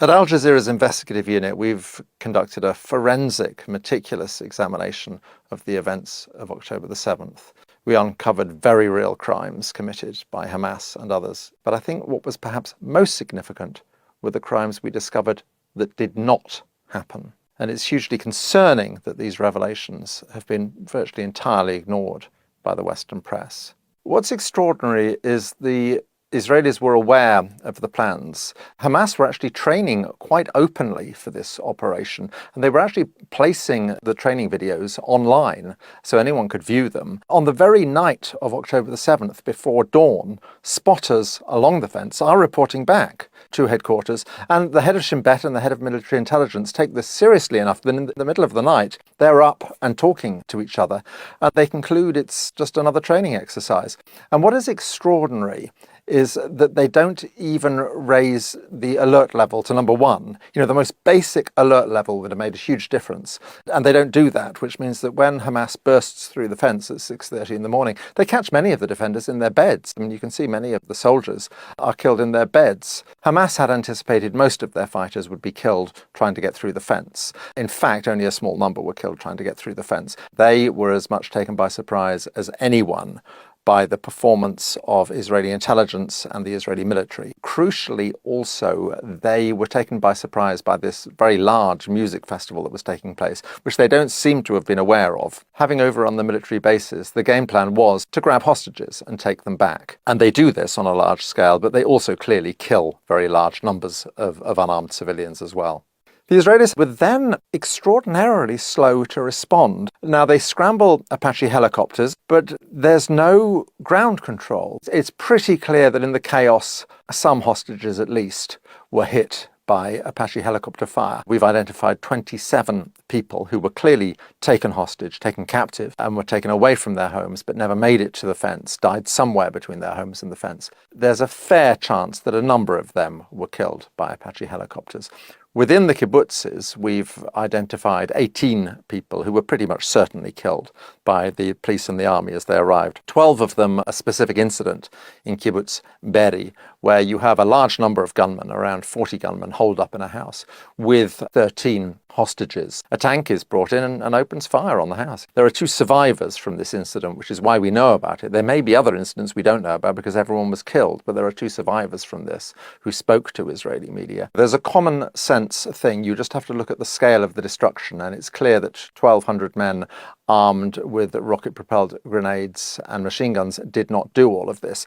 At Al Jazeera's investigative unit, we've conducted a forensic, meticulous examination of the events of October the 7th. We uncovered very real crimes committed by Hamas and others. But I think what was perhaps most significant were the crimes we discovered that did not happen. And it's hugely concerning that these revelations have been virtually entirely ignored by the Western press. What's extraordinary is the Israelis were aware of the plans. Hamas were actually training quite openly for this operation, and they were actually placing the training videos online so anyone could view them. On the very night of October the 7th, before dawn, spotters along the fence are reporting back to headquarters, and the head of Shin Bet and the head of military intelligence take this seriously enough that in the middle of the night, they're up and talking to each other, and they conclude it's just another training exercise. And what is extraordinary is that they don't even raise the alert level to number one. The most basic alert level would have made a huge difference. And they don't do that, which means that when Hamas bursts through the fence at 6:30 in the morning, they catch many of the defenders in their beds. You can see many of the soldiers are killed in their beds. Hamas had anticipated most of their fighters would be killed trying to get through the fence. In fact, only a small number were killed trying to get through the fence. They were as much taken by surprise as anyone by the performance of Israeli intelligence and the Israeli military. Crucially also, they were taken by surprise by this very large music festival that was taking place, which they don't seem to have been aware of. Having overrun the military bases, the game plan was to grab hostages and take them back. And they do this on a large scale, but they also clearly kill very large numbers of unarmed civilians as well. The Israelis were then extraordinarily slow to respond. Now, they scramble Apache helicopters, but there's no ground control. It's pretty clear that in the chaos, some hostages at least were hit by Apache helicopter fire. We've identified 27 people who were clearly taken hostage, taken captive, and were taken away from their homes, but never made it to the fence, died somewhere between their homes and the fence. There's a fair chance that a number of them were killed by Apache helicopters. Within the kibbutzes, we've identified 18 people who were pretty much certainly killed by the police and the army as they arrived. 12 of them a specific incident in kibbutz Be'eri, where you have a large number of gunmen, around 40 gunmen, holed up in a house with 13 hostages. A tank is brought in and opens fire on the house. There are 2 survivors from this incident, which is why we know about it. There may be other incidents we don't know about because everyone was killed, but there are 2 survivors from this who spoke to Israeli media. There's a common sense thing. You just have to look at the scale of the destruction, and it's clear that 1,200 men armed with rocket-propelled grenades and machine guns did not do all of this.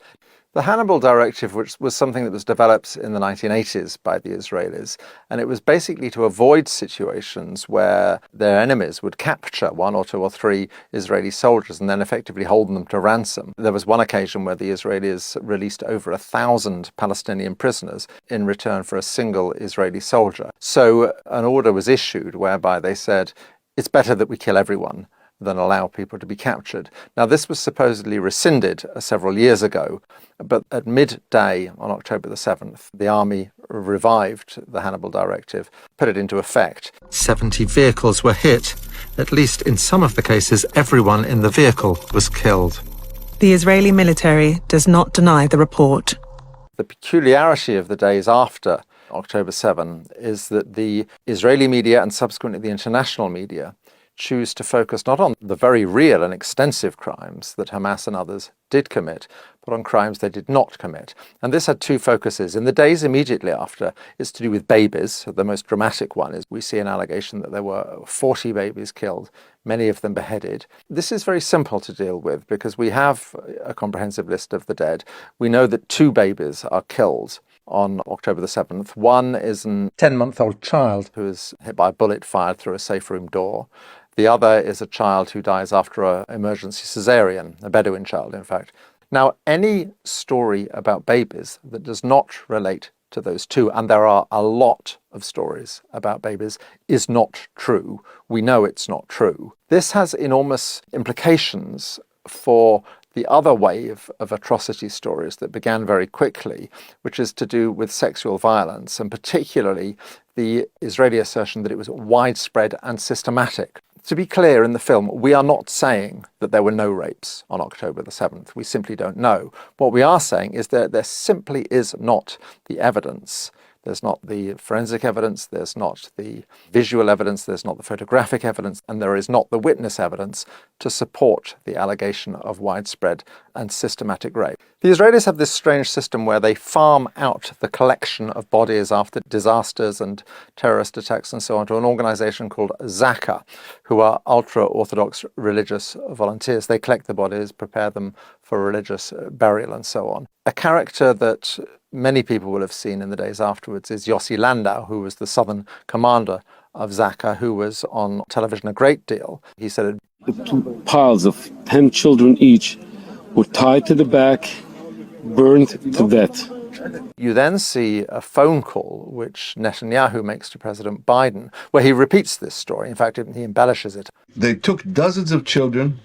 The Hannibal Directive, which was something that was developed in the 1980s by the Israelis, and it was basically to avoid situations where their enemies would capture 1 or 2 or 3 Israeli soldiers and then effectively hold them to ransom. There was one occasion where the Israelis released over 1,000 Palestinian prisoners in return for a single Israeli soldier. So an order was issued whereby they said, it's better that we kill everyone than allow people to be captured. Now, this was supposedly rescinded several years ago, but at midday on October the 7th, the army revived the Hannibal Directive, put it into effect. 70 vehicles were hit. At least in some of the cases, everyone in the vehicle was killed. The Israeli military does not deny the report. The peculiarity of the days after October 7 is that the Israeli media and subsequently the international media choose to focus not on the very real and extensive crimes that Hamas and others did commit, but on crimes they did not commit. And this had 2 focuses. In the days immediately after, it's to do with babies. The most dramatic one is we see an allegation that there were 40 babies killed, many of them beheaded. This is very simple to deal with because we have a comprehensive list of the dead. We know that 2 babies are killed on October the 7th. One is a 10-month-old child who is hit by a bullet fired through a safe room door. The other is a child who dies after an emergency cesarean, a Bedouin child, in fact. Now, any story about babies that does not relate to those 2, and there are a lot of stories about babies, is not true. We know it's not true. This has enormous implications for the other wave of atrocity stories that began very quickly, which is to do with sexual violence, and particularly the Israeli assertion that it was widespread and systematic. To be clear, in the film, we are not saying that there were no rapes on October the 7th. We simply don't know. What we are saying is that there simply is not the evidence There's not the forensic evidence, there's not the visual evidence, there's not the photographic evidence, and there is not the witness evidence to support the allegation of widespread and systematic rape. The Israelis have this strange system where they farm out the collection of bodies after disasters and terrorist attacks and so on to an organization called Zaka, who are ultra-Orthodox religious volunteers. They collect the bodies, prepare them for religious burial and so on. A character that many people will have seen in the days afterwards is Yossi Landau, who was the southern commander of Zaka, who was on television a great deal. He said, the 2 piles of 10 children each were tied to the back, burned to death. You then see a phone call which Netanyahu makes to President Biden, where he repeats this story. In fact, he embellishes it. They took dozens of children,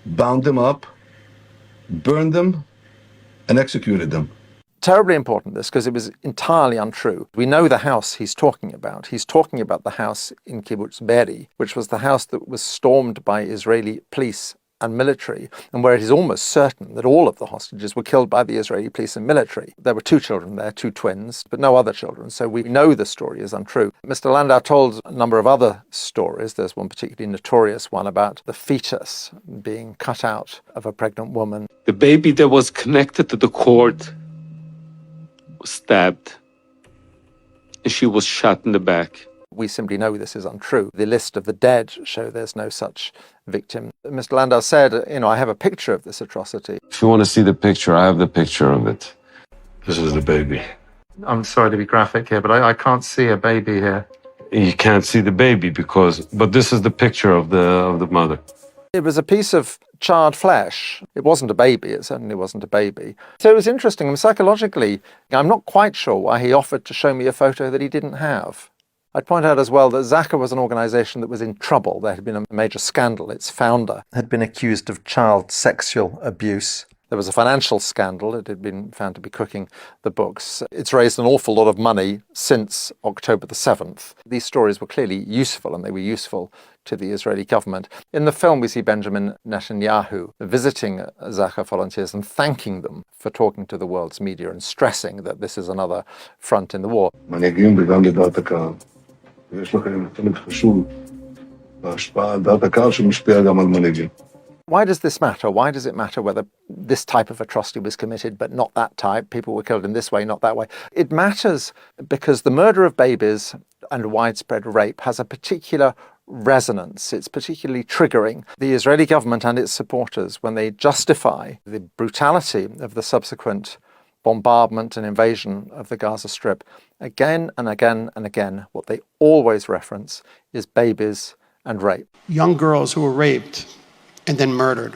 bound them up, burned them, and executed them. Terribly important, this, because it was entirely untrue. We know the house he's talking about. He's talking about the house in Kibbutz Be'eri, which was the house that was stormed by Israeli police and military, and where it is almost certain that all of the hostages were killed by the Israeli police and military. There were 2 children there, 2 twins, but no other children, so we know the story is untrue. Mr. Landau told a number of other stories. There's one particularly notorious one about the fetus being cut out of a pregnant woman. The baby that was connected to the cord was stabbed, and she was shot in the back. We simply know this is untrue. The list of the dead show there's no such victim. Mr. Landau said, I have a picture of this atrocity. If you want to see the picture, I have the picture of it. This is the baby. I'm sorry to be graphic here, but I can't see a baby here. You can't see the baby but this is the picture of the mother. It was a piece of charred flesh. It wasn't a baby. It certainly wasn't a baby. So it was interesting. And psychologically, I'm not quite sure why he offered to show me a photo that he didn't have. I'd point out as well that Zaka was an organization that was in trouble. There had been a major scandal. Its founder had been accused of child sexual abuse. There was a financial scandal. It had been found to be cooking the books. It's raised an awful lot of money since October the 7th. These stories were clearly useful, and they were useful to the Israeli government. In the film, we see Benjamin Netanyahu visiting Zaka volunteers and thanking them for talking to the world's media and stressing that this is another front in the war. מנהיגים וגם לדעת הקהל. ויש לכם חלק חשוב בהשפעה על דעת הקהל שמשפיע גם על מנהיגים. Why does this matter? Why does it matter whether this type of atrocity was committed but not that type? People were killed in this way, not that way. It matters because the murder of babies and widespread rape has a particular resonance. It's particularly triggering. The Israeli government and its supporters, when they justify the brutality of the subsequent bombardment and invasion of the Gaza Strip, again and again and again, what they always reference is babies and rape. Young girls who were raped and then murdered.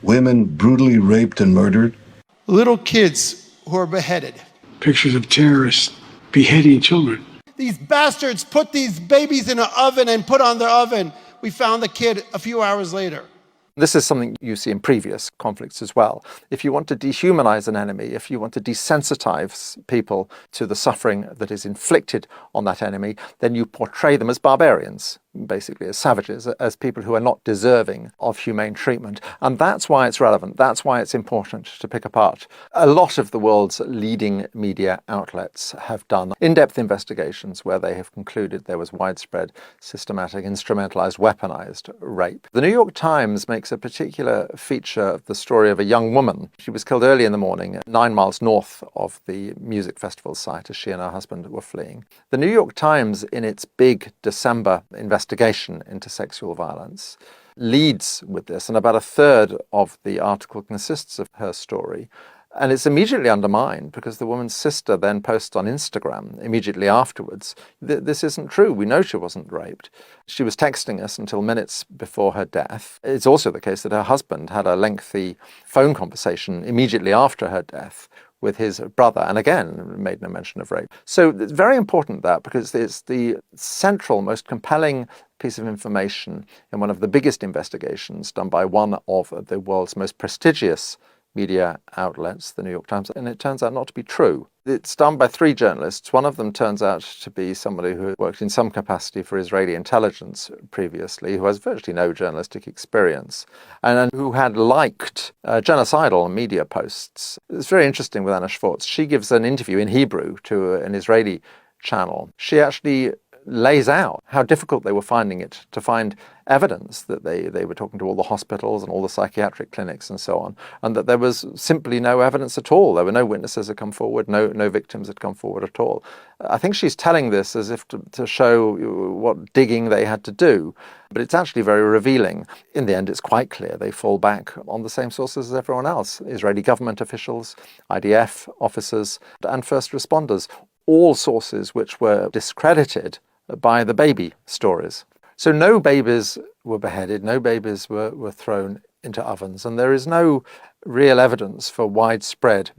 Women brutally raped and murdered. Little kids who are beheaded. Pictures of terrorists beheading children. These bastards put these babies in an oven and put on the oven. We found the kid a few hours later. This is something you see in previous conflicts as well. If you want to dehumanize an enemy, if you want to desensitize people to the suffering that is inflicted on that enemy, then you portray them as barbarians, basically as savages, as people who are not deserving of humane treatment. And that's why it's relevant. That's why it's important to pick apart. A lot of the world's leading media outlets have done in-depth investigations where they have concluded there was widespread, systematic, instrumentalized, weaponized rape. The New York Times makes a particular feature of the story of a young woman. She was killed early in the morning, 9 miles north of the music festival site, as she and her husband were fleeing. The New York Times, in its big December investigation into sexual violence, leads with this, and about a third of the article consists of her story. And it's immediately undermined because the woman's sister then posts on Instagram immediately afterwards, this isn't true. We know she wasn't raped. She was texting us until minutes before her death. It's also the case that her husband had a lengthy phone conversation immediately after her death with his brother, and again, made no mention of rape. So it's very important that, because it's the central, most compelling piece of information in one of the biggest investigations done by one of the world's most prestigious media outlets, the New York Times, and it turns out not to be true. It's done by 3 journalists. One of them turns out to be somebody who had worked in some capacity for Israeli intelligence previously, who has virtually no journalistic experience, and who had liked genocidal media posts. It's very interesting with Anna Schwartz. She gives an interview in Hebrew to an Israeli channel, she actually lays out how difficult they were finding it to find evidence that they were talking to all the hospitals and all the psychiatric clinics and so on, and that there was simply no evidence at all. There were no witnesses had come forward, no victims had come forward at all. I think she's telling this as if to show what digging they had to do, but it's actually very revealing. In the end, it's quite clear they fall back on the same sources as everyone else: Israeli government officials, IDF officers, and first responders, all sources which were discredited by the baby stories. So no babies were beheaded, no babies were thrown into ovens, and there is no real evidence for widespread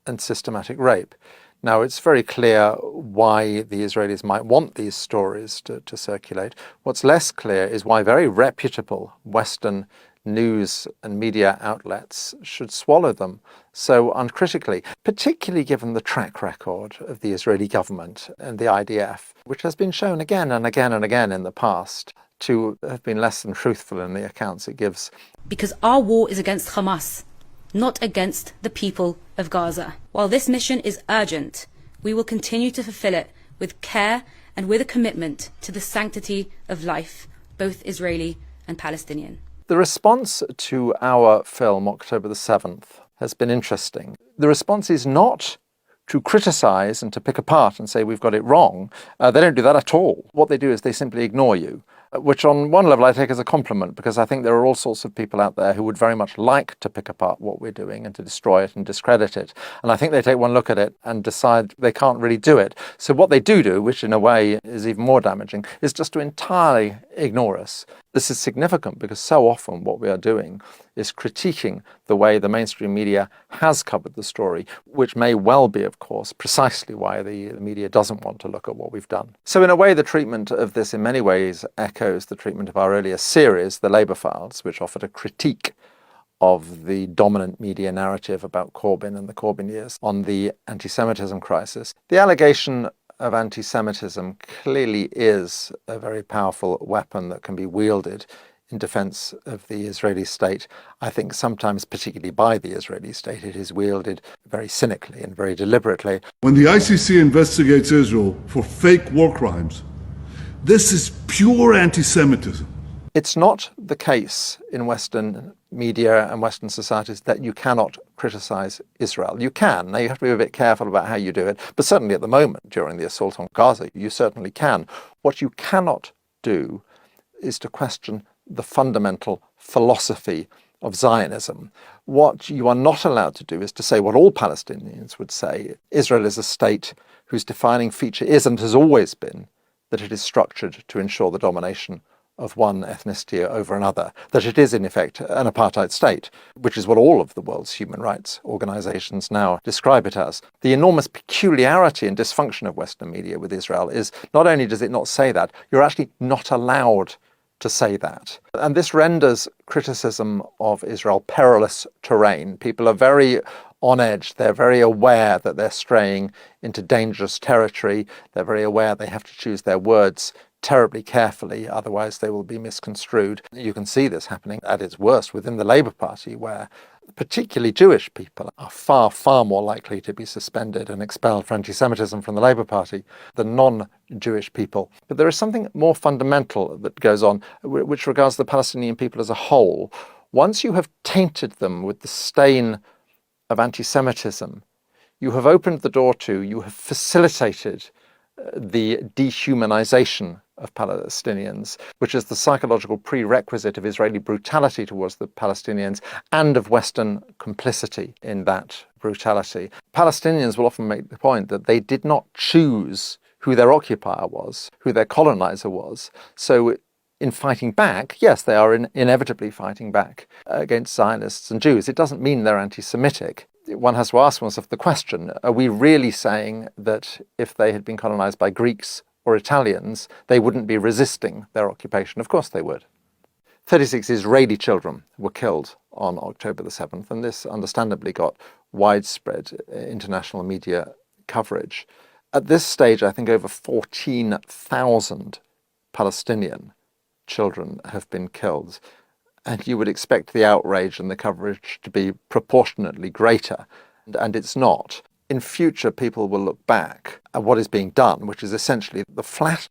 and systematic rape. Now, it's very clear why the Israelis might want these stories to circulate. What's less clear is why very reputable Western news and media outlets should swallow them so uncritically, particularly given the track record of the Israeli government and the IDF, which has been shown again and again and again in the past to have been less than truthful in the accounts it gives. Because our war is against Hamas, not against the people of Gaza. While this mission is urgent, we will continue to fulfill it with care and with a commitment to the sanctity of life, both Israeli and Palestinian. The response to our film, October the 7th, has been interesting. The response is not to criticize and to pick apart and say we've got it wrong. They don't do that at all. What they do is they simply ignore you, which on one level I take as a compliment, because I think there are all sorts of people out there who would very much like to pick apart what we're doing and to destroy it and discredit it. And I think they take one look at it and decide they can't really do it. So what they do, which in a way is even more damaging, is just to entirely ignore us. This is significant because so often what we are doing is critiquing the way the mainstream media has covered the story, which may well be, of course, precisely why the media doesn't want to look at what we've done. So in a way, the treatment of this in many ways echoes the treatment of our earlier series, The Labour Files, which offered a critique of the dominant media narrative about Corbyn and the Corbyn years on the anti-Semitism crisis. The allegation of anti-Semitism clearly is a very powerful weapon that can be wielded in defense of the Israeli state. I think sometimes, particularly by the Israeli state, it is wielded very cynically and very deliberately. When the ICC investigates Israel for fake war crimes, this is pure anti-Semitism. It's not the case in Western media and Western societies that you cannot criticize Israel. You can. Now, you have to be a bit careful about how you do it, but certainly at the moment, during the assault on Gaza, you certainly can. What you cannot do is to question the fundamental philosophy of Zionism. What you are not allowed to do is to say what all Palestinians would say: Israel is a state whose defining feature is and has always been that it is structured to ensure the domination of one ethnicity over another, that it is in effect an apartheid state, which is what all of the world's human rights organizations now describe it as. The enormous peculiarity and dysfunction of Western media with Israel is not only does it not say that, you're actually not allowed to say that. And this renders criticism of Israel perilous terrain. People are very on edge. They're very aware that they're straying into dangerous territory. They're very aware they have to choose their words terribly carefully, otherwise they will be misconstrued. You can see this happening at its worst within the Labour Party, where particularly Jewish people are far, far more likely to be suspended and expelled for anti-Semitism from the Labour Party than non-Jewish people. But there is something more fundamental that goes on, which regards the Palestinian people as a whole. Once you have tainted them with the stain of anti-Semitism, you have opened the door to, you have facilitated the dehumanization of Palestinians, which is the psychological prerequisite of Israeli brutality towards the Palestinians and of Western complicity in that brutality. Palestinians will often make the point that they did not choose who their occupier was, who their colonizer was. So in fighting back, yes, they are inevitably fighting back against Zionists and Jews. It doesn't mean they're anti-Semitic. One has to ask oneself the question, are we really saying that if they had been colonized by Greeks or Italians, they wouldn't be resisting their occupation? Of course they would. 36 Israeli children were killed on October the 7th, and this understandably got widespread international media coverage. At this stage, I think over 14,000 Palestinian children have been killed. And you would expect the outrage and the coverage to be proportionately greater, and it's not. in future people will look back at what is being done, which is essentially the flat